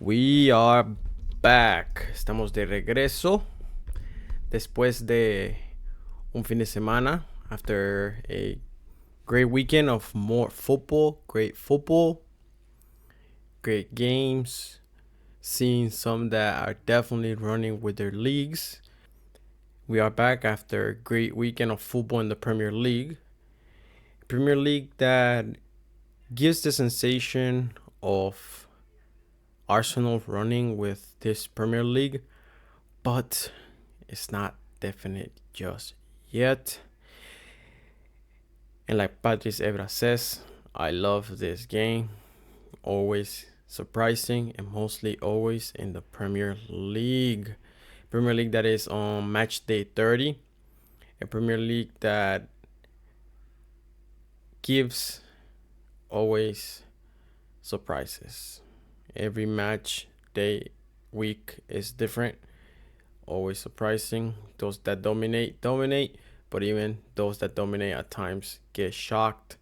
We are back. Estamos de regreso después de un fin de semana after a great weekend of more football, great games, seeing some that are definitely running with their leagues. We are back after a great weekend of football in the Premier League. Premier League that gives the sensation of Arsenal running with this Premier League, but it's not definite just yet. And like Patrice Evra says, I love this game. Always surprising and mostly always in the Premier League. Premier League that is on match day 30. A Premier League that gives always surprises. Every match day week is different, always surprising. Those that dominate, but even those that dominate at times get shocked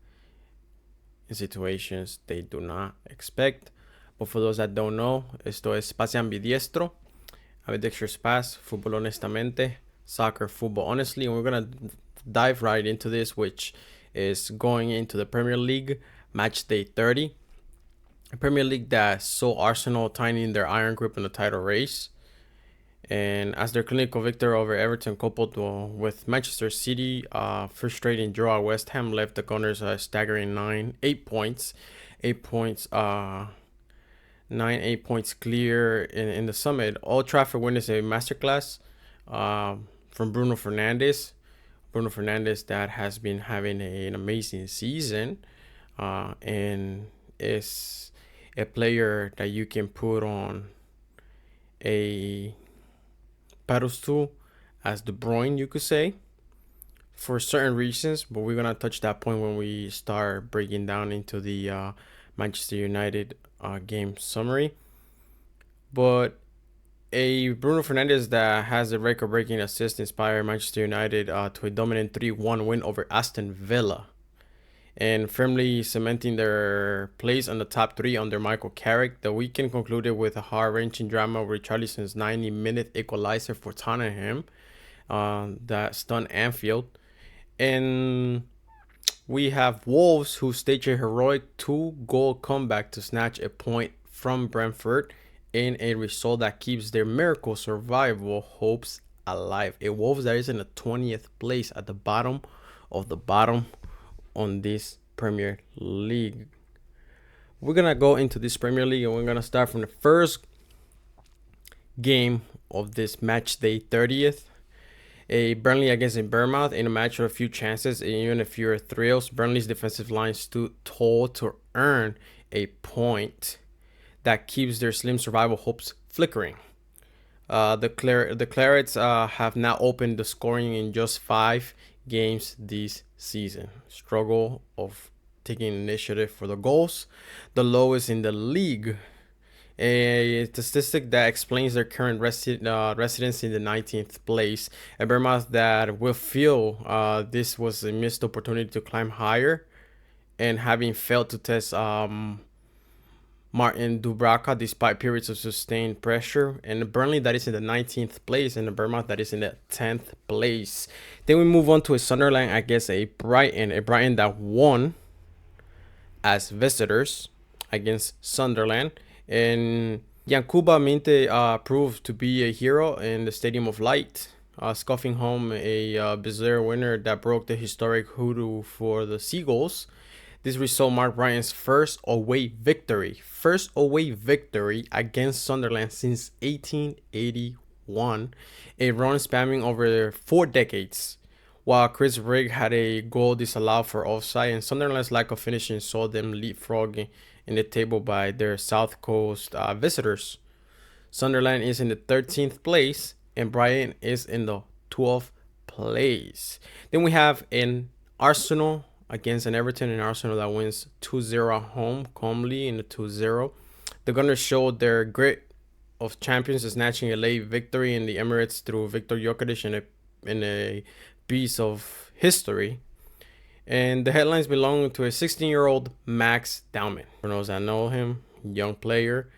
in situations they do not expect. But for those that don't know, esto es Pase Ambidiestro, Ambidextrous Pass, Fútbol Honestamente, Soccer Football Honestly. And we're going to dive right into this, which is going into the Premier League match day 30. A Premier League that saw Arsenal tightening their iron grip in the title race. And as their clinical victory over Everton, coupled with Manchester City, frustrating draw at West Ham left the Gunners a staggering 8 points. 8 points, 8 points clear in the summit. Old Trafford witnessed a masterclass from Bruno Fernandes. Bruno Fernandes that has been having an amazing season and is a player that you can put on a pedestal as De Bruyne, you could say, for certain reasons, but we're gonna touch that point when we start breaking down into the Manchester United game summary. But a Bruno Fernandes that has a record-breaking assist inspired Manchester United to a dominant 3-1 win over Aston Villa, and firmly cementing their place on the top three under Michael Carrick. The weekend concluded with a heart-wrenching drama with Richarlison's 90-minute equalizer for Tottenham that stunned Anfield. And we have Wolves, who staged a heroic 2-goal comeback to snatch a point from Brentford in a result that keeps their miracle survival hopes alive. A Wolves that is in the 20th place at the bottom of the bottom on this Premier League. We're gonna go into this Premier League and we're gonna start from the first game of this match day 30th. A Burnley against Bournemouth in a match with a few chances and even a fewer thrills. Burnley's defensive line stood tall to earn a point that keeps their slim survival hopes flickering. The Clarets have now opened the scoring in just 5 games this season. Struggle of taking initiative for the goals, the lowest in the league. A statistic that explains their current residence in the 19th place. A Bournemouth that will feel this was a missed opportunity to climb higher, and having failed to test Martin Dubravka despite periods of sustained pressure. And the Burnley that is in the 19th place, and the Bournemouth that is in the 10th place. Then we move on to a Sunderland against a Brighton that won as visitors against Sunderland. And Yankuba Minte proved to be a hero in the Stadium of Light, scuffing home a bizarre winner that broke the historic hoodoo for the Seagulls. This result marked Brighton's first away victory against Sunderland since 1881, a run spanning over 4 decades. While Chris Rigg had a goal disallowed for offside, and Sunderland's lack of finishing saw them leapfrogging in the table by their South Coast visitors. Sunderland is in the 13th place, and Brighton is in the 12th place. Then we have an Arsenal against an Everton, and Arsenal that wins 2-0 at home, calmly in the 2-0. The Gunners showed their grit of champions, snatching a late victory in the Emirates through Victor Jokic in a piece of history. And the headlines belong to a 16-year-old Max Dowman. For those that know him, young player.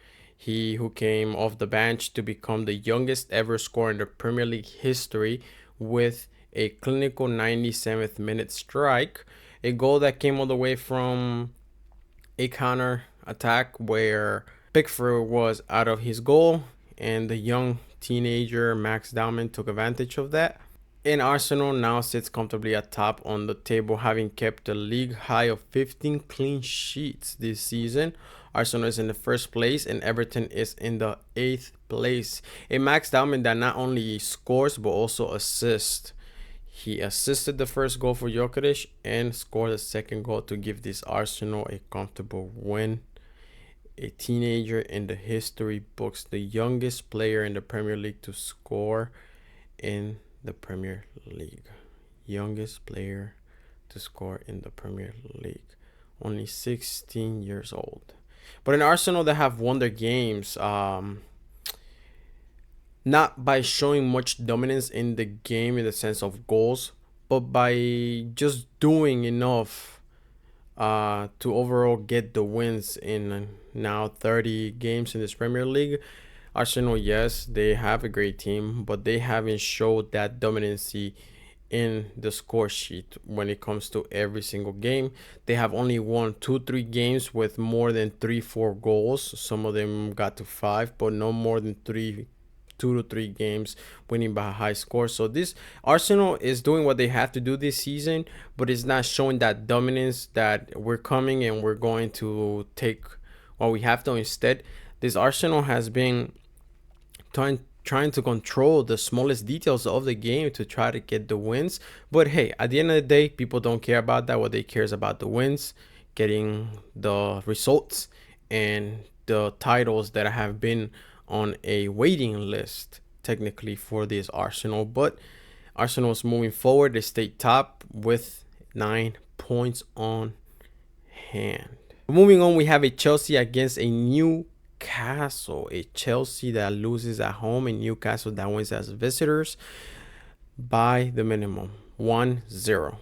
He who came off the bench to become the youngest ever scorer in the Premier League history with a clinical 97th minute strike. A goal that came all the way from a counter attack where Pickford was out of his goal and the young teenager Max Dowman took advantage of that. And Arsenal now sits comfortably atop on the table, having kept a league high of 15 clean sheets this season. Arsenal is in the first place, and Everton is in the 8th place. A Max Dowman that not only scores but also assists. He assisted the first goal for Jokeris and scored the second goal to give this Arsenal a comfortable win. A teenager in the history books, the youngest player in the Premier League to score in the Premier League. Youngest player to score in the Premier League. Only 16 years old. But in Arsenal, they have won their games not by showing much dominance in the game in the sense of goals, but by just doing enough to overall get the wins in now 30 games in this Premier League. Arsenal, yes, they have a great team, but they haven't showed that dominancy in the score sheet when it comes to every single game. They have only won 2-3 games with more than 3-4 goals. Some of them got to 5, but no more than 2 to 3 games winning by a high score. So this Arsenal is doing what they have to do this season, but it's not showing that dominance that we're coming and we're going to take what we have to. Instead, this Arsenal has been trying to control the smallest details of the game to try to get the wins. But hey, at the end of the day, people don't care about that. What they care is about the wins, getting the results, and the titles that have been on a waiting list technically for this Arsenal. But Arsenal's moving forward. They stay top with 9 points on hand. Moving on, we have a Chelsea against a Newcastle. A Chelsea that loses at home and Newcastle that wins as visitors by the minimum 1-0.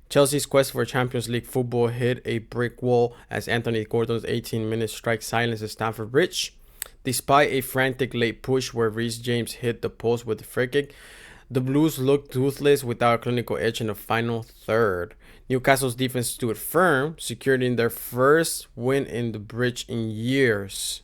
Chelsea's quest for Champions League football hit a brick wall as Anthony Gordon's 18-minute strike silenced Stamford Bridge. Despite a frantic late push where Reece James hit the post with a free kick, the Blues looked toothless without a clinical edge in the final third. Newcastle's defense stood firm, securing their first win in the Bridge in years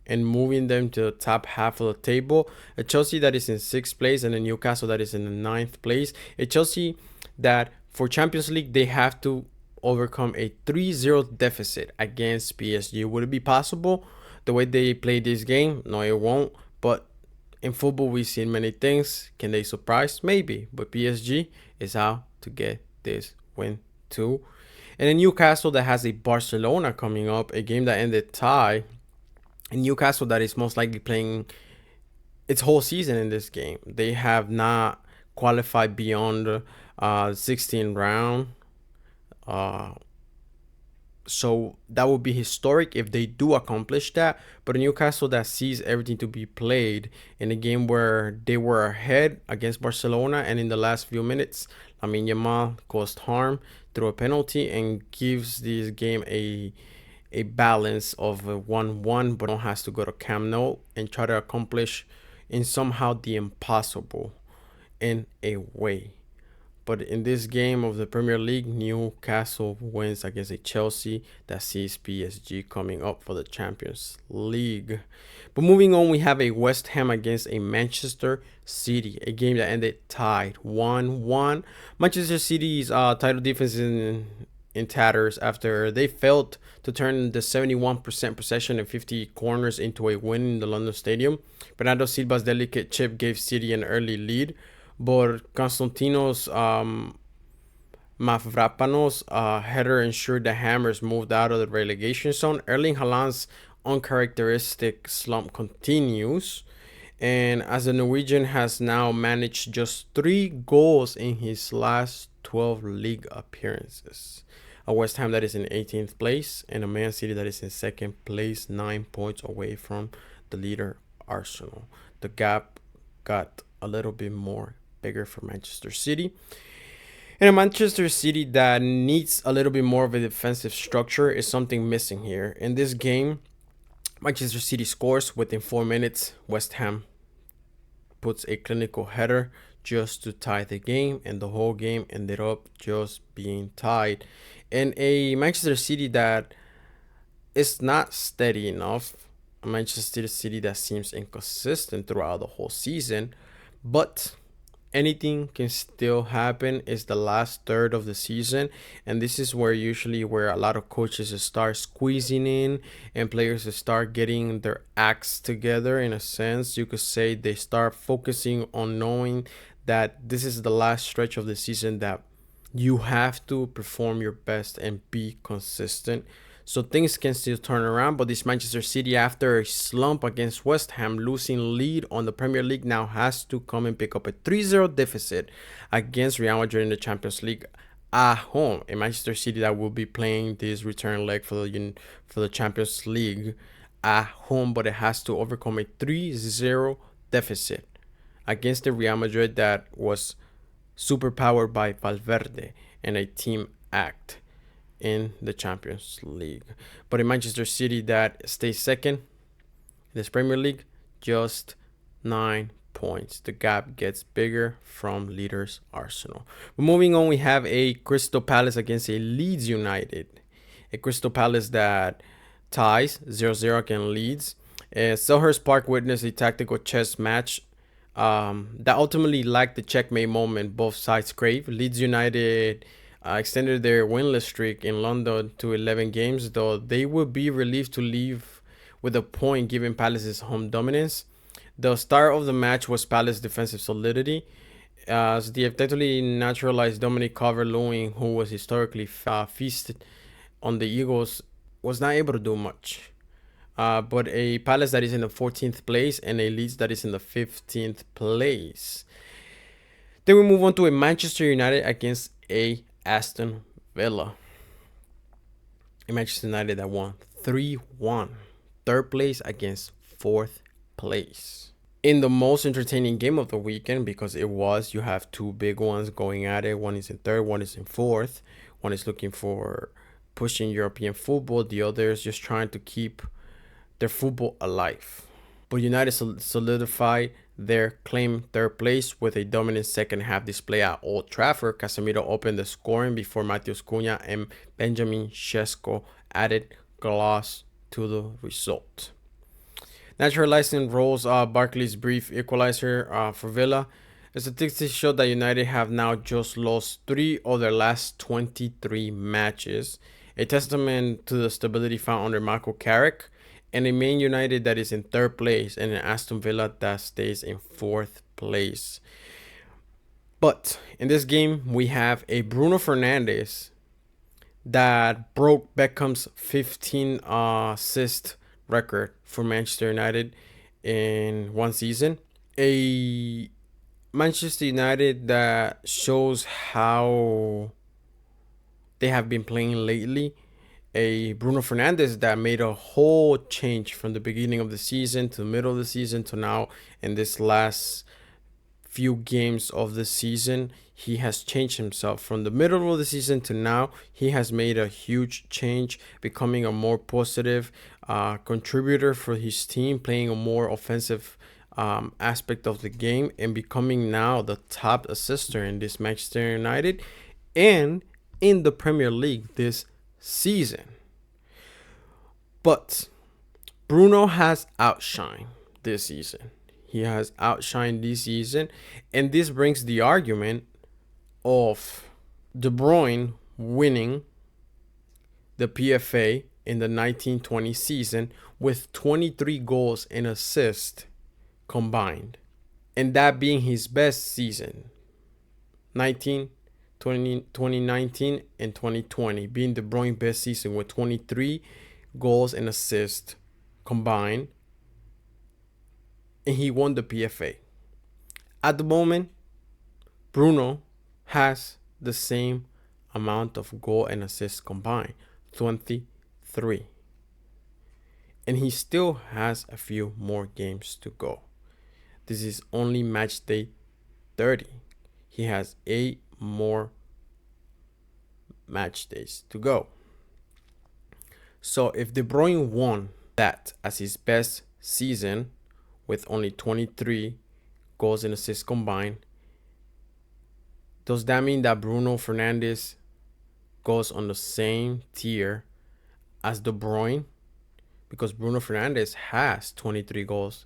and moving them to the top half of the table. A Chelsea that is in 6th place and a Newcastle that is in the 9th place. A Chelsea that for Champions League, they have to overcome a 3-0 deficit against PSG. Would it be possible? The way they play this game, no, it won't. But in football, we've seen many things. Can they surprise? Maybe. But PSG is how to get this win too. And in Newcastle that has a Barcelona coming up, a game that ended tie. And Newcastle that is most likely playing its whole season in this game. They have not qualified beyond the 16th round. So that would be historic if they do accomplish that. But a Newcastle that sees everything to be played in a game where they were ahead against Barcelona, and in the last few minutes, Lamine Yamal caused harm through a penalty and gives this game a balance of a 1-1, but has to go to Camp Nou and try to accomplish in somehow the impossible in a way. But in this game of the Premier League, Newcastle wins against a Chelsea that sees PSG coming up for the Champions League. But moving on, we have a West Ham against a Manchester City, a game that ended tied 1-1. Manchester City's title defense is in tatters after they failed to turn the 71% possession and 50 corners into a win in the London Stadium. Bernardo Silva's delicate chip gave City an early lead, but Konstantinos Mavropanos' header ensured the Hammers moved out of the relegation zone. Erling Haaland's uncharacteristic slump continues, and as the Norwegian has now managed just 3 goals in his last 12 league appearances. A West Ham that is in 18th place and a Man City that is in 2nd place, 9 points away from the leader Arsenal. The gap got a little bit bigger for Manchester City. And a Manchester City that needs a little bit more of a defensive structure is something missing here. In this game, Manchester City scores within 4 minutes. West Ham puts a clinical header just to tie the game, and the whole game ended up just being tied. And a Manchester City that is not steady enough, a Manchester City that seems inconsistent throughout the whole season, but anything can still happen. Is the last third of the season, and this is where usually where a lot of coaches start squeezing in and players start getting their acts together. In a sense, you could say they start focusing on knowing that this is the last stretch of the season, that you have to perform your best and be consistent. So things can still turn around, but this Manchester City, after a slump against West Ham, losing lead on the Premier League, now has to come and pick up a 3-0 deficit against Real Madrid in the Champions League at home. A Manchester City that will be playing this return leg for the Champions League at home, but it has to overcome a 3-0 deficit against the Real Madrid that was superpowered by Valverde and a team act in the Champions League. But in Manchester City that stays second in this Premier League, just 9 points. The gap gets bigger from leaders Arsenal. But moving on, we have a Crystal Palace against a Leeds United. A Crystal Palace that ties 0-0 against Leeds. Selhurst Park witnessed a tactical chess match that ultimately lacked the checkmate moment both sides crave. Leeds United extended their winless streak in London to 11 games, though they would be relieved to leave with a point given Palace's home dominance. The star of the match was Palace's defensive solidity, as the effectively naturalized Dominic Calvert-Lewin, who was historically feasted on the Eagles, was not able to do much. But a Palace that is in the 14th place and a Leeds that is in the 15th place. Then we move on to a Manchester United against a Aston Villa. A Manchester United that won 3-1. Third place against fourth place. In the most entertaining game of the weekend, because it was, you have two big ones going at it. One is in third, one is in fourth. One is looking for pushing European football. The other is just trying to keep their football alive. But United solidified their claim third place with a dominant second half display at Old Trafford. Casemiro opened the scoring before Matheus Cunha and Benjamin Sesko added gloss to the result. Naturalizing roles Barkley's brief equalizer for Villa. The statistics show that United have now just lost 3 of their last 23 matches, a testament to the stability found under Michael Carrick, and a Man United that is in third place, and an Aston Villa that stays in fourth place. But in this game, we have a Bruno Fernandes that broke Beckham's 15 assist record for Manchester United in one season. A Manchester United that shows how they have been playing lately. A Bruno Fernandes that made a whole change from the beginning of the season to the middle of the season to now in this last few games of the season. He has changed himself from the middle of the season to now. He has made a huge change, becoming a more positive contributor for his team, playing a more offensive aspect of the game, and becoming now the top assister in this Manchester United and in the Premier League this season. But Bruno has outshined this season. He has outshined this season, and this brings the argument of De Bruyne winning the PFA in the 1920 season with 23 goals and assists combined, and that being his best season. 2019 and 2020 being De Bruyne's best season with 23 goals and assists combined, and he won the PFA. At the moment, Bruno has the same amount of goal and assists combined, 23, and he still has a few more games to go. This is only match day 30. He has 8 more match days to go. So if De Bruyne won that as his best season with only 23 goals and assists combined. Does that mean that Bruno Fernandes goes on the same tier as De Bruyne? Because Bruno Fernandes has 23 goals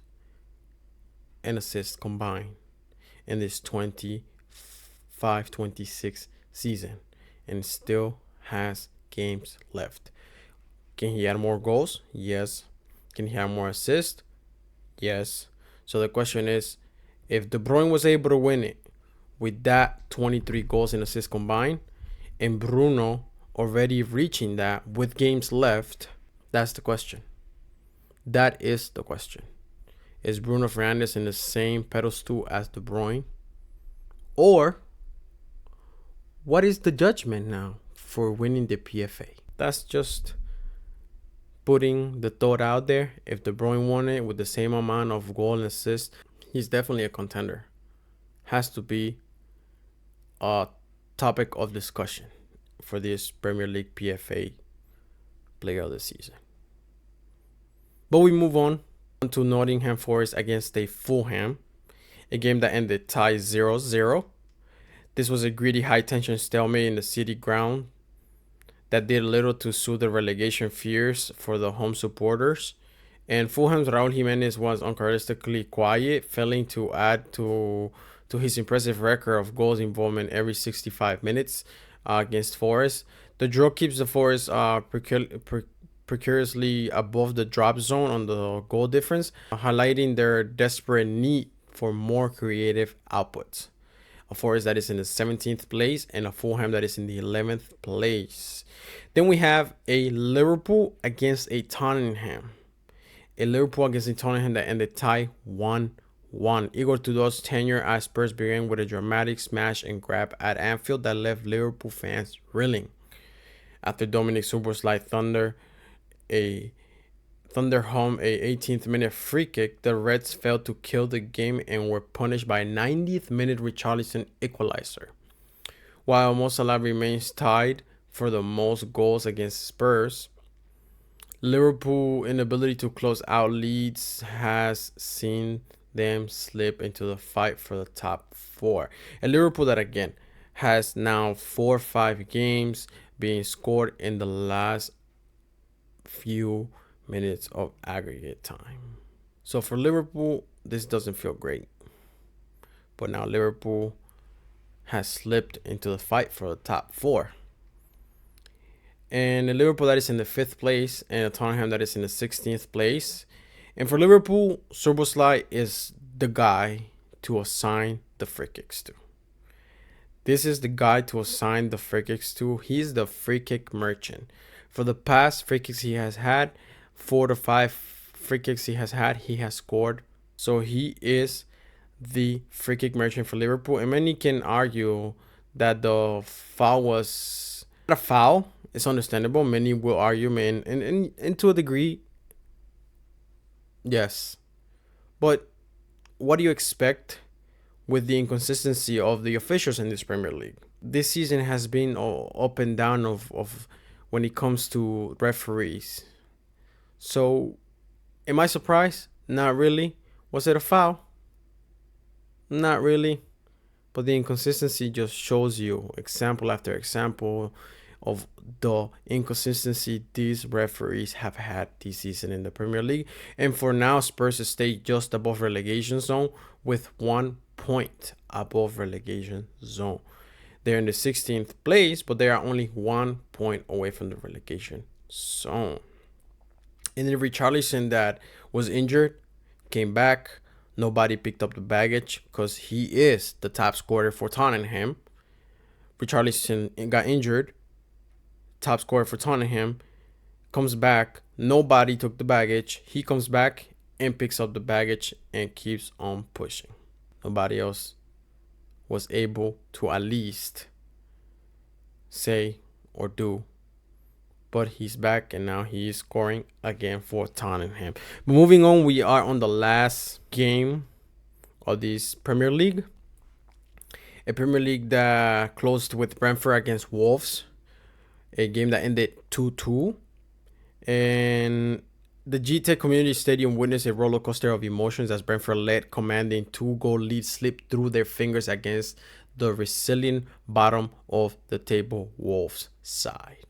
and assists combined in this 25-26 season and still has games left. Can he add more goals? Yes. Can he have more assists? Yes. So the question is, if De Bruyne was able to win it with that 23 goals and assists combined, and Bruno already reaching that with games left, that's the question. That is the question. Is Bruno Fernandes in the same pedestal as De Bruyne? Or what is the judgment now for winning the PFA? That's just putting the thought out there. If De Bruyne won it with the same amount of goal and assist, he's definitely a contender. Has to be a topic of discussion for this Premier League PFA player of the season. But we move on to Nottingham Forest against Fulham, a game that ended tie 0-0. This was a gritty, high-tension stalemate in the City ground that did little to soothe the relegation fears for the home supporters. And Fulham's Raul Jimenez was uncharacteristically quiet, failing to add to his impressive record of goals involvement every 65 minutes against Forest. The draw keeps the Forest precariously above the drop zone on the goal difference, highlighting their desperate need for more creative outputs. A Forest that is in the 17th place and a Fulham that is in the 11th place. Then we have a Liverpool against a Tottenham. A Liverpool against a Tottenham that ended tie 1-1. Igor Tudor's tenure at Spurs began with a dramatic smash and grab at Anfield that left Liverpool fans reeling. After Dominic Szoboszlai Thunder home a 18th minute free kick, the Reds failed to kill the game and were punished by a 90th minute Richarlison equalizer. While Mo Salah remains tied for the most goals against Spurs, Liverpool's inability to close out leads has seen them slip into the fight for the top four. And Liverpool that again has now 4 or 5 games being scored in the last few minutes of aggregate time. So for Liverpool, this doesn't feel great. But now Liverpool has slipped into the fight for the top 4. And the Liverpool that is in the 5th place and the Tottenham that is in the 16th place. And for Liverpool, Szoboszlai is the guy to assign the free kicks to. This is the guy to assign the free kicks to. He's the free kick merchant. For the past free kicks he has had, 4 to 5 free kicks he has scored. So he is the free kick merchant for Liverpool. And many can argue that the foul was not a foul. It's understandable. Many will argue, man, and to a degree, yes. But what do you expect with the inconsistency of the officials in this Premier League? This season has been up and down of when it comes to referees. So, am I surprised? Not really. Was it a foul? Not really. But the inconsistency just shows you example after example of the inconsistency these referees have had this season in the Premier League. And for now, Spurs stay just above relegation zone with 1 point above relegation zone. They're in the 16th place, but they are only 1 point away from the relegation zone. And then Richarlison that was injured came back. Nobody picked up the baggage because he is the top scorer for Tottenham. Richarlison got injured. Top scorer for Tottenham comes back. Nobody took the baggage. He comes back and picks up the baggage and keeps on pushing. Nobody else was able to at least say or do. But he's back and now he is scoring again for Tottenham. But moving on, we are on the last game of this Premier League. A Premier League that closed with Brentford against Wolves. A game that ended 2-2. And The GTEC Community Stadium witnessed a roller coaster of emotions as Brentford led commanding 2-goal lead slipped through their fingers against the resilient bottom of the table Wolves side.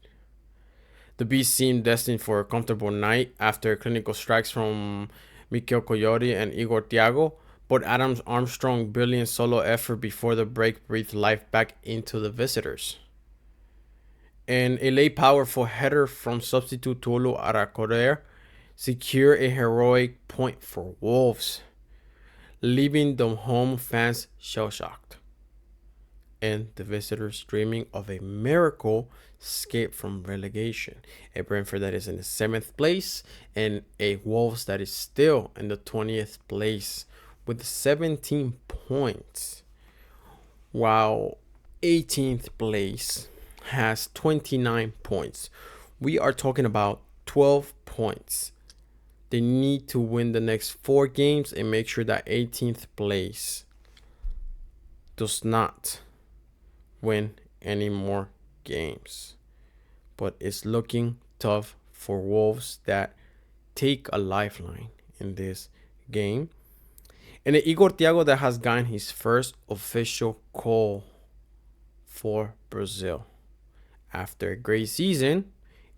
The Beast seemed destined for a comfortable night after clinical strikes from Mikel Coyote and Igor Thiago, but Adams Armstrong's brilliant solo effort before the break breathed life back into the visitors. And a late powerful header from substitute Tolu Aracorrer secured a heroic point for Wolves, leaving the home fans shell-shocked and the visitors dreaming of a miracle escape from relegation. A Brentford that is in the 7th place and a Wolves that is still in the 20th place with 17 points, while 18th place has 29 points. We are talking about 12 points. They need to win the next 4 games and make sure that 18th place does not win any more games. But it's looking tough for Wolves that take a lifeline in this game. And Igor Thiago that has gotten his first official call for Brazil. After a great season,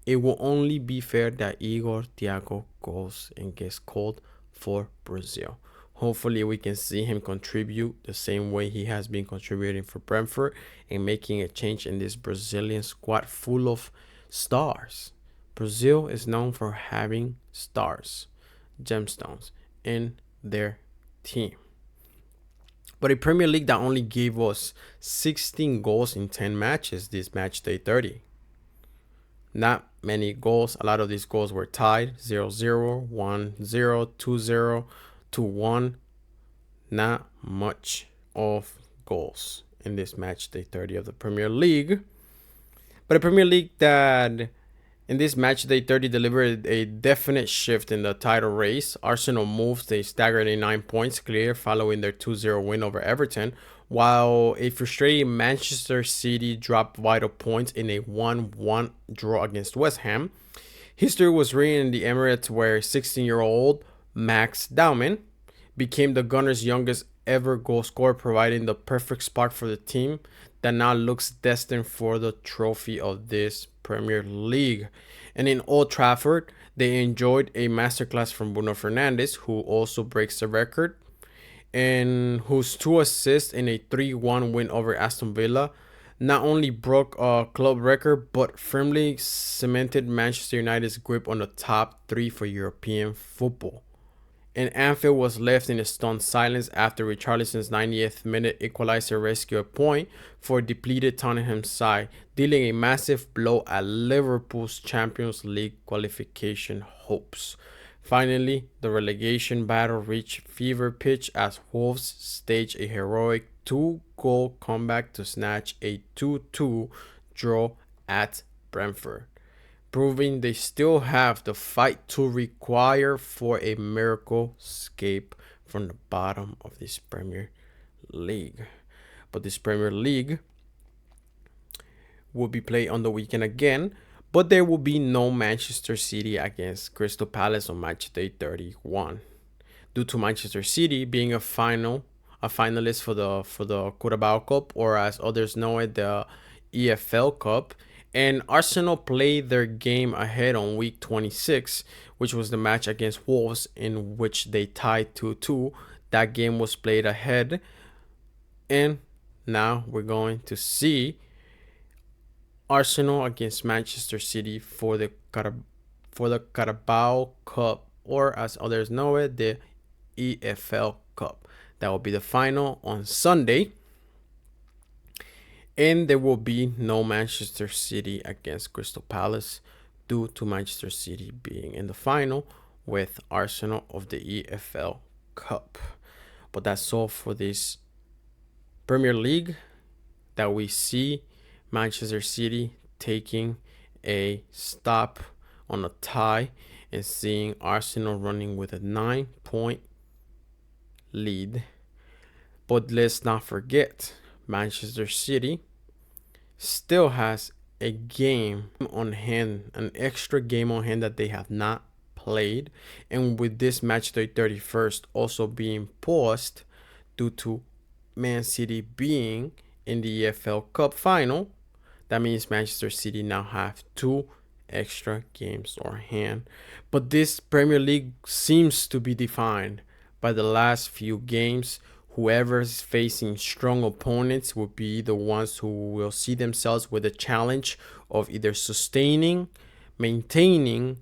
it will only be fair that Igor Thiago goes and gets called for Brazil. Hopefully, we can see him contribute the same way he has been contributing for Brentford and making a change in this Brazilian squad full of stars. Brazil is known for having stars, gemstones, in their team. But a Premier League that only gave us 16 goals in 10 matches this match day 30. Not many goals. A lot of these goals were tied 0-0, 1-0, 2-0, 2-1. Not much of goals in this match day 30 of the Premier League. But a Premier League that in this match day 30 delivered a definite shift in the title race. Arsenal moves a staggering 9 points clear following their 2-0 win over Everton, while a frustrating Manchester City dropped vital points in a 1-1 draw against West Ham. History was written in the Emirates where 16-year-old Max Dowman became the Gunners' youngest ever goal scorer, providing the perfect spark for the team that now looks destined for the trophy of this Premier League. And in Old Trafford, they enjoyed a masterclass from Bruno Fernandes, who also breaks the record, and whose 2 assists in a 3-1 win over Aston Villa not only broke a club record, but firmly cemented Manchester United's grip on the top 3 for European football. And Anfield was left in a stunned silence after Richarlison's 90th minute equalizer rescued a point for a depleted Tottenham side, dealing a massive blow at Liverpool's Champions League qualification hopes. Finally, the relegation battle reached fever pitch as Wolves staged a heroic 2-goal comeback to snatch a 2-2 draw at Brentford, proving they still have the fight to require for a miracle escape from the bottom of this Premier League. But this Premier League will be played on the weekend again, but there will be no Manchester City against Crystal Palace on match day 31, due to Manchester City being a finalist for the Carabao Cup, or as others know it, the EFL Cup. And Arsenal played their game ahead on week 26, which was the match against Wolves, in which they tied 2-2. That game was played ahead. And now we're going to see Arsenal against Manchester City for the Carabao Cup, or as others know it, the EFL Cup. That will be the final on Sunday. And there will be no Manchester City against Crystal Palace due to Manchester City being in the final with Arsenal of the EFL Cup. But that's all for this Premier League, that we see Manchester City taking a stop on a tie and seeing Arsenal running with a 9-point lead. But let's not forget, Manchester City still has a game on hand, an extra game on hand that they have not played, and with this match day 31st also being paused due to Man City being in the EFL Cup final, that means Manchester City now have 2 extra games on hand. But this Premier League seems to be defined by the last few games. Whoever's facing strong opponents will be the ones who will see themselves with the challenge of either sustaining, maintaining,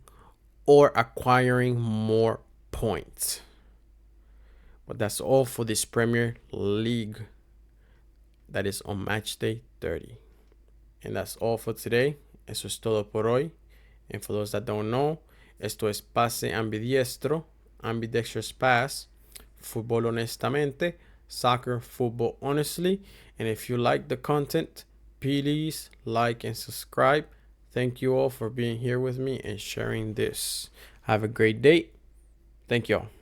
or acquiring more points. But that's all for this Premier League that is on match day 30. And that's all for today. Eso es todo por hoy. And for those that don't know, esto es Pase Ambidiestro, Ambidextrous Pass, Fútbol Honestamente, Soccer Football Honestly. And if you like the content, please like and subscribe. Thank you all for being here with me and sharing this. Have a great day. Thank you all.